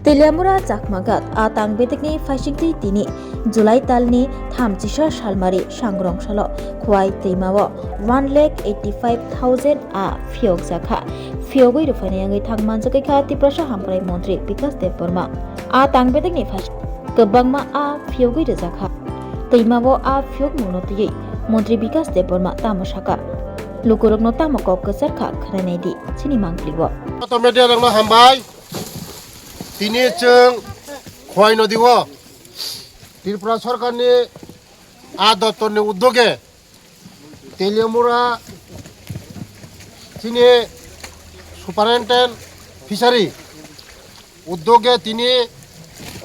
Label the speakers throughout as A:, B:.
A: Teliamura Jakmagat Atang Betekni Fashingti Tini Julai Talni Thamchisar Salmari Sangrong Salo Kwai Teimawo 1,85,000 a Fiog Jaka Fiogui Rufanyangi Thangmanjakika Tiprasa Hamprai Montri Bikas Dev Burma Atang Betekni Fash Kebangma a Fiogui Jaka Teimawo a Fiog Munoti Montri Bikas Dev Burma Tamashaka Lukurok no Tamako Kasarka Kranedi Chini Mangpliwo
B: Media Rangma Hambai Tini Cheng Khoi Nodiwo Tripura Sarkarni Adatoni Uddoge Teliamura Tini Superintendent Fishery Uddoge Tini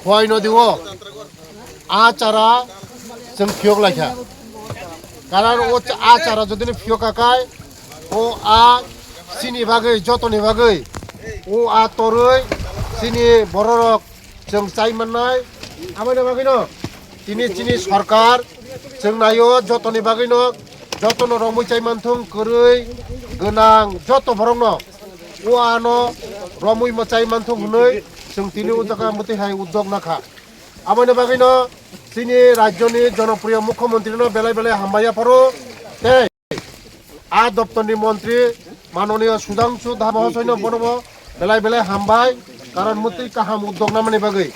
B: Khoi Nodiwo Achara Cheng Fiog Lakha Karan o Achara Jodini Fiog Kakai O A Sini Bagai Jotoni Bagai O A Toroi Sini bororok jeng cai manai amane bagino tini sarkar jeng nayo jotoni bagino jotono romoi cai manthung koroi genang joto borongno uano romoi ma cai manthung hunoi jeng tini udaka muti hai uddog nakha amane bagino sini rajyoni jনপ্রিয় মুখ্যমন্ত্রী no belai belai hambaya paro te a doptoni মন্ত্রী মাননীয় Sudhanshu ধাবহসৈন বনব belai belai hambai কারণ মন্ত্রী কাহাম উদ্যোগ নামানি বাগৈ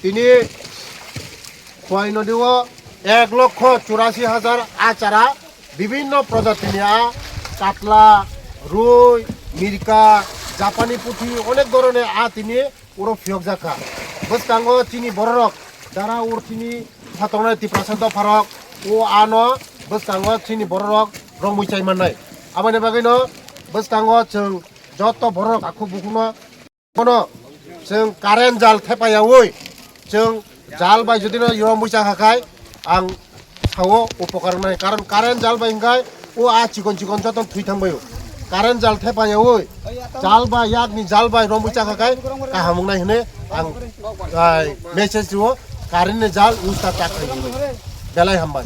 B: তিনি খোয়াই নদীও 1,84,000 আচারা বিভিন্ন প্রজাতির কাতলা রুই মিরকা জাপানি পুঁটি অনেক ধরনের তিনি ওর ফিয়ক জাখা বস্তাঙ্গ চিনি বড়রক যারা ওর চিনি ফাতংনায় 3% ফারক ও আনো বস্তাঙ্গ চিনি বড়রক রং মুইচাই মাননাই আমানে বাগৈনো বস্তাঙ্গ जों যত বড়রক আখু বুকুনো কোনো जों कारेन्ट जाल थेपायावै जों जाल बाय जुदिनो इरम बैसा हाखाय आं सावो उपकार नाय कारण कारेन्ट जाल बाय हिंगाय ओ आ चिकन चिकन जतन थुइ थांबायो कारेन्ट जाल थेपायावै जाल बाय यागनि जाल बाय रम बैसा हाखाय काहामुं नाय हने आं मेसेज दिओ कारेन्ट जाल उस्ता ताखाय बेलाय हामबाय